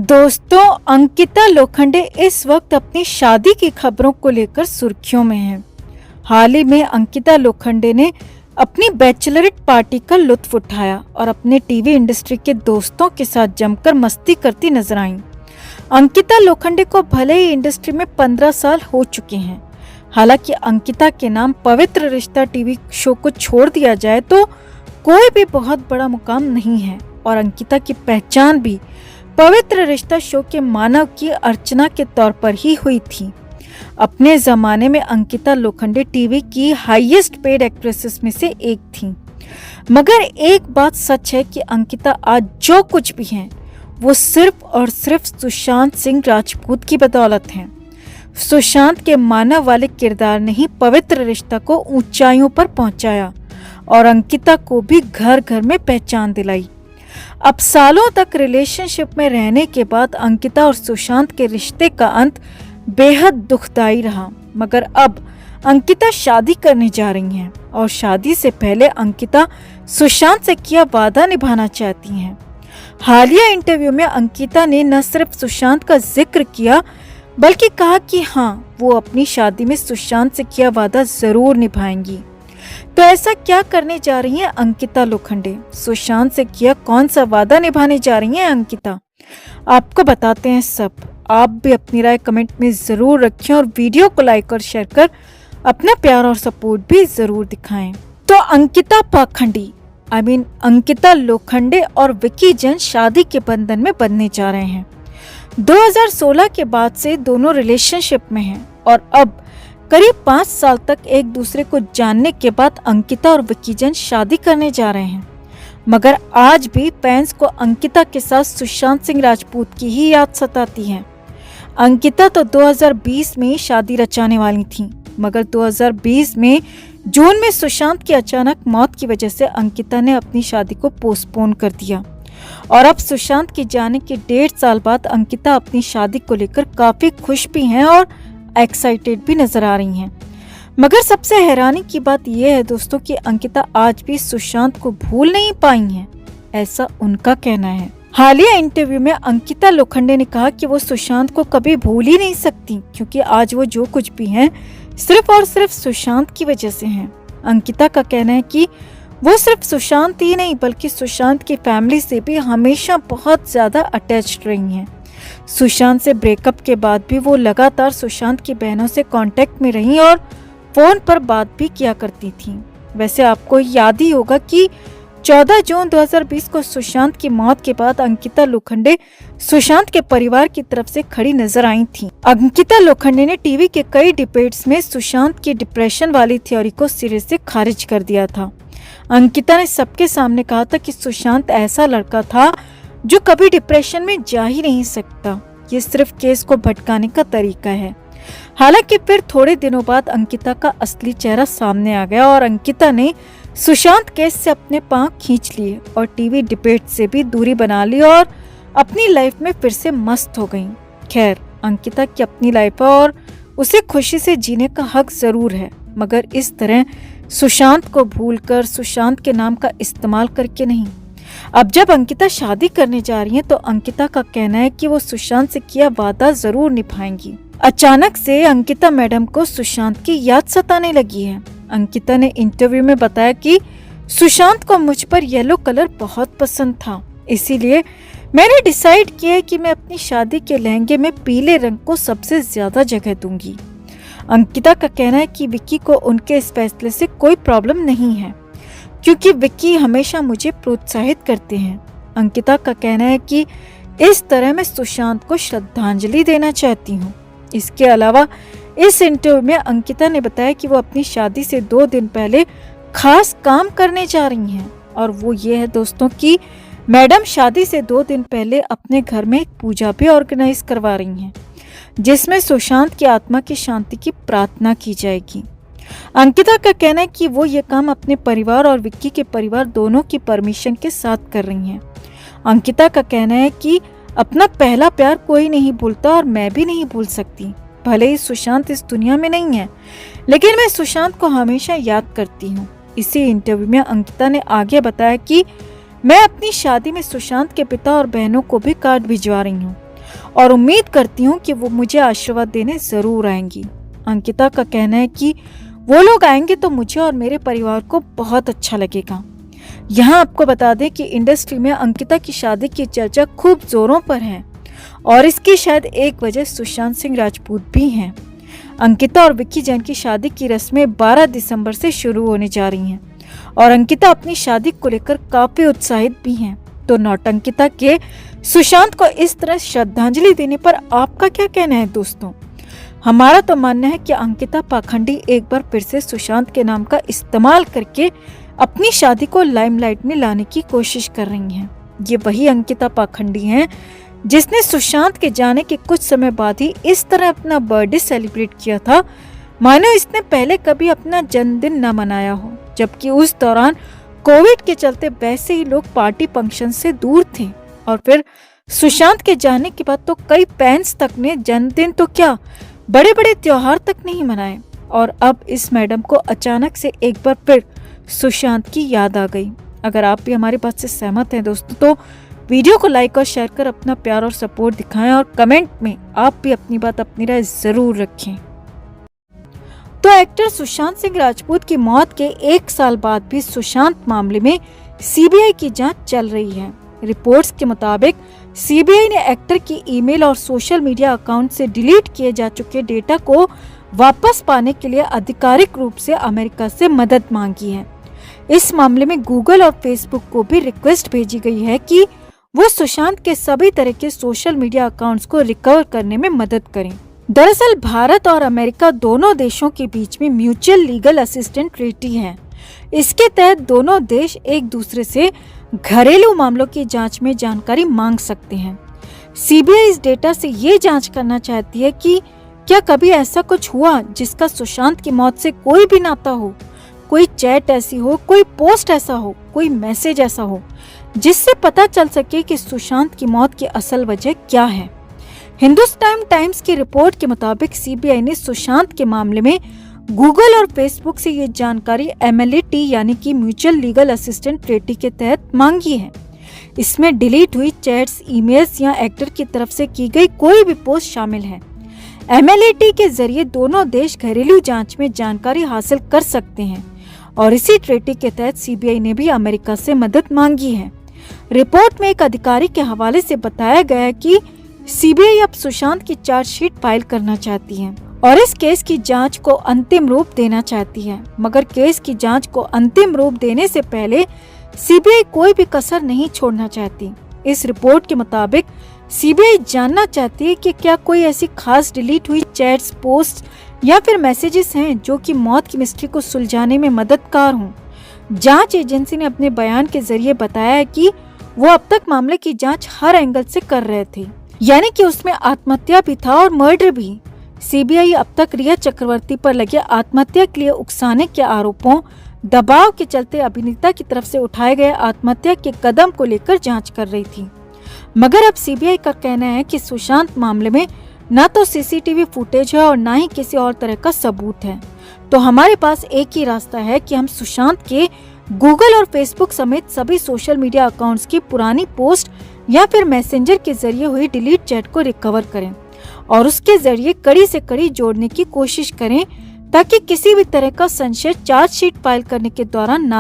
दोस्तों, अंकिता लोखंडे इस वक्त अपनी शादी की खबरों को लेकर सुर्खियों में हैं। हाल ही में अंकिता लोखंडे ने अपनी बैचलरेट पार्टी का लुत्फ उठाया और अपने टीवी इंडस्ट्री के दोस्तों के साथ जमकर मस्ती करती नजर आईं। अंकिता लोखंडे को भले ही इंडस्ट्री में 15 साल हो चुके हैं। हालांकि अंकिता के नाम पवित्र रिश्ता टीवी शो को छोड़ दिया जाए तो कोई भी बहुत बड़ा मुकाम नहीं है और अंकिता की पहचान भी पवित्र रिश्ता शो के मानव की अर्चना के तौर पर ही हुई थी। अपने जमाने में अंकिता लोखंडे टीवी की हाईएस्ट पेड एक्ट्रेसेस में से एक थी। मगर एक बात सच है कि अंकिता आज जो कुछ भी हैं वो सिर्फ और सिर्फ सुशांत सिंह राजपूत की बदौलत हैं। सुशांत के मानव वाले किरदार ने ही पवित्र रिश्ता को ऊंचाइयों पर पहुंचाया और अंकिता को भी घर घर में पहचान दिलाई। अब सालों तक रिलेशनशिप में रहने के बाद अंकिता और सुशांत के रिश्ते का अंत बेहद दुखदाई रहा। मगर अब अंकिता शादी करने जा रही हैं और शादी से पहले अंकिता सुशांत से किया वादा निभाना चाहती हैं। हालिया इंटरव्यू में अंकिता ने न सिर्फ सुशांत का जिक्र किया बल्कि कहा कि हाँ, वो अपनी शादी में सुशांत से किया वादा जरूर निभाएंगी। तो ऐसा क्या करने जा रही हैं अंकिता लोखंडे? सुशांत से किया कौन सा वादा निभाने जा रही हैं अंकिता? आपको बताते हैं सब। आप भी अपनी राय कमेंट में जरूर रखें और वीडियो को लाइक और शेयर कर अपना प्यार और सपोर्ट भी जरूर दिखाएं। तो अंकिता पाखंडी अंकिता लोखंडे और विक्की जैन शादी के बंधन में बंधने जा रहे हैं। 2016 के बाद से दोनों रिलेशनशिप में हैं और अब करीब 5 साल तक एक दूसरे को जानने के बाद अंकिता और विक्की जैन शादी करने जा रहे हैं। मगर आज भी फैंस को अंकिता के साथ सुशांत सिंह राजपूत की ही याद सताती है। अंकिता तो 2020 में शादी रचाने वाली थी, मगर 2020 में जून में सुशांत की अचानक मौत की वजह से अंकिता ने अपनी शादी को पोस्टपोन कर दिया और अब सुशांत के जाने के 1.5 साल बाद अंकिता अपनी शादी को लेकर काफी खुश भी हैं और एक्साइटेड भी नजर आ रही हैं। मगर सबसे हैरानी की बात यह है दोस्तों कि अंकिता आज भी सुशांत को भूल नहीं पाई हैं, ऐसा उनका कहना है। हालिया इंटरव्यू में अंकिता लोखंडे ने कहा कि वो सुशांत को कभी भूल ही नहीं सकती क्योंकि आज वो जो कुछ भी हैं सिर्फ और सिर्फ सुशांत की वजह से हैं। अंकिता का कहना है कि वो सिर्फ सुशांत ही नहीं बल्कि सुशांत की फैमिली से भी हमेशा बहुत ज्यादा अटैच्ड रही हैं। सुशांत से ब्रेकअप के बाद भी वो लगातार सुशांत की बहनों से कांटेक्ट में रहीं और फोन पर बात भी किया करती थीं। वैसे आपको याद ही होगा कि 14 जून 2020 को सुशांत की मौत के बाद अंकिता लोखंडे सुशांत के परिवार की तरफ से खड़ी नजर आई थीं। अंकिता लोखंडे ने टीवी के कई डिबेट्स में सुशांत की डिप्रेशन वाली थ्योरी को सिरे से खारिज कर दिया था। अंकिता ने सबके सामने कहा था कि सुशांत ऐसा लड़का था जो कभी डिप्रेशन में जा ही नहीं सकता, ये सिर्फ केस को भटकाने का तरीका है। हालांकि फिर थोड़े दिनों बाद अंकिता का असली चेहरा सामने आ गया और अंकिता ने सुशांत केस से अपने पांव खींच लिए और टीवी डिबेट से भी दूरी बना ली और अपनी लाइफ में फिर से मस्त हो गई। खैर, अंकिता की अपनी लाइफ है और उसे खुशी से जीने का हक जरूर है, मगर इस तरह सुशांत को भूलकर सुशांत के नाम का इस्तेमाल करके नहीं। अब जब अंकिता शादी करने जा रही हैं तो अंकिता का कहना है कि वो सुशांत से किया वादा जरूर निभाएंगी। अचानक से अंकिता मैडम को सुशांत की याद सताने लगी है। अंकिता ने इंटरव्यू में बताया कि सुशांत को मुझ पर येलो कलर बहुत पसंद था, इसीलिए मैंने डिसाइड किया है कि मैं अपनी शादी के लहंगे में पीले रंग को सबसे ज्यादा जगह दूंगी। अंकिता का कहना है कि विक्की को उनके इस फैसले से कोई प्रॉब्लम नहीं है क्योंकि विक्की हमेशा मुझे प्रोत्साहित करते हैं। अंकिता का कहना है कि इस तरह मैं सुशांत को श्रद्धांजलि देना चाहती हूँ। इसके अलावा इस इंटरव्यू में अंकिता ने बताया कि वो अपनी शादी से 2 दिन पहले खास काम करने जा रही हैं और वो ये है दोस्तों कि मैडम शादी से 2 दिन पहले अपने घर में एक पूजा भी ऑर्गेनाइज करवा रही हैं जिसमें सुशांत की आत्मा की शांति की प्रार्थना की जाएगी। अंकिता का कहना है कि वो ये काम अपने परिवार और विक्की के परिवार दोनों की परमिशन के साथ कर रही हैं। अंकिता का कहना है कि अपना पहला प्यार कोई नहीं भूलता और मैं भी नहीं भूल सकती। भले ही सुशांत इस दुनिया में नहीं है, लेकिन मैं सुशांत को हमेशा याद करती हूँ। इसी इंटरव्यू में अंकिता ने आगे बताया कि मैं अपनी शादी में सुशांत के पिता और बहनों को भी कार्ड भिजवा रही हूँ। और उम्मीद करती हूँ कि वो मुझे आशीर्वाद देने ज़रूर आएंगी। अंकिता का कहना है कि वो लोग आएंगे तो मुझे और मेरे परिवार को बहुत अच्छा लगेगा। यहाँ आपको बता दें कि इंडस्ट्री में अंकिता की शादी की चर्चा खूब जोरों पर है और इसकी शायद एक वजह सुशांत सिंह राजपूत भी हैं। अंकिता और विक्की जैन की शादी की रस्में 12 दिसंबर से शुरू होने जा रही हैं और अंकिता अपनी शादी को लेकर काफी उत्साहित भी हैं। तो नौटंकिता के सुशांत को इस तरह श्रद्धांजलि देने पर आपका क्या कहना है दोस्तों? हमारा तो मानना है कि अंकिता पाखंडी एक बार फिर से सुशांत के नाम का इस्तेमाल करके अपनी शादी को लाइमलाइट में लाने की कोशिश कर रही हैं। ये वही अंकिता पाखंडी हैं जिसने सुशांत के जाने के कुछ समय बाद ही इस तरह अपना बर्थडे सेलिब्रेट किया था मानो इसने पहले कभी अपना जन्मदिन न मनाया हो, जबकि उस दौरान कोविड के चलते वैसे ही लोग पार्टी फंक्शन से दूर थे। और फिर सुशांत के जाने के बाद तो कई फैंस तक ने जन्मदिन तो क्या बड़े बड़े त्योहार तक नहीं मनाए और अब इस मैडम को अचानक से एक बार फिर सुशांत की याद आ गई। अगर आप भी हमारी बात से सहमत हैं दोस्तों तो वीडियो को लाइक और शेयर कर अपना प्यार और सपोर्ट दिखाएं और कमेंट में आप भी अपनी बात अपनी राय जरूर रखें। तो एक्टर सुशांत सिंह राजपूत की मौत के 1 साल बाद भी सुशांत मामले में सीबीआई की जांच चल रही है। रिपोर्ट्स के मुताबिक सीबीआई ने एक्टर की ईमेल और सोशल मीडिया अकाउंट से डिलीट किए जा चुके डेटा को वापस पाने के लिए आधिकारिक रूप से अमेरिका से मदद मांगी है। इस मामले में गूगल और फेसबुक को भी रिक्वेस्ट भेजी गई है कि वो सुशांत के सभी तरह के सोशल मीडिया अकाउंट्स को रिकवर करने में मदद करें। दरअसल भारत और अमेरिका दोनों देशों के बीच में म्यूचुअल लीगल असिस्टेंट ट्रीटी है। इसके तहत दोनों देश एक दूसरे से घरेलू मामलों की जांच में जानकारी मांग सकते हैं। सीबीआई इस डेटा से ये जांच करना चाहती है कि क्या कभी ऐसा कुछ हुआ जिसका सुशांत की मौत से कोई भी नाता हो, कोई चैट ऐसी हो, कोई पोस्ट ऐसा हो, कोई मैसेज ऐसा हो जिससे पता चल सके कि सुशांत की मौत की असल वजह क्या है। हिंदुस्तान टाइम्स की रिपोर्ट के मुताबिक सीबीआई ने सुशांत के मामले में गूगल और फेसबुक से ये जानकारी MLAT यानी कि म्यूचुअल लीगल असिस्टेंट ट्रीटी के तहत मांगी है। इसमें डिलीट हुई चैट्स, ईमेल्स या एक्टर की तरफ से की गई कोई भी पोस्ट शामिल है। MLAT के जरिए दोनों देश घरेलू जांच में जानकारी हासिल कर सकते हैं और इसी ट्रीटी के तहत सीबीआई ने भी अमेरिका से मदद मांगी है। रिपोर्ट में एक अधिकारी के हवाले से बताया गया है कि सीबीआई अब सुशांत की चार्जशीट फाइल करना चाहती है और इस केस की जांच को अंतिम रूप देना चाहती है। मगर केस की जांच को अंतिम रूप देने से पहले सीबीआई कोई भी कसर नहीं छोड़ना चाहती। इस रिपोर्ट के मुताबिक सीबीआई जानना चाहती है कि क्या कोई ऐसी खास डिलीट हुई चैट्स, पोस्ट या फिर मैसेजेस हैं जो कि मौत की मिस्ट्री को सुलझाने में मददगार हों। जांच एजेंसी ने अपने बयान के जरिए बताया है कि वो अब तक मामले की जांच हर एंगल से कर रहे थे, यानी कि उसमें आत्महत्या भी था और मर्डर भी। सीबीआई अब तक रिया चक्रवर्ती पर लगे आत्महत्या के लिए उकसाने के आरोपों, दबाव के चलते अभिनेता की तरफ से उठाए गए आत्महत्या के कदम को लेकर जांच कर रही थी। मगर अब सीबीआई का कहना है कि सुशांत मामले में न तो सीसीटीवी फुटेज है और न ही किसी और तरह का सबूत है। तो हमारे पास एक ही रास्ता है कि हम सुशांत के गूगल और फेसबुक समेत सभी सोशल मीडिया अकाउंट्स की पुरानी पोस्ट या फिर मैसेंजर के जरिए हुई डिलीट चैट को रिकवर करें और उसके जरिए कड़ी से कड़ी जोड़ने की कोशिश करें ताकि किसी भी तरह का संशय चार्जशीट फाइल करने के दौरान ना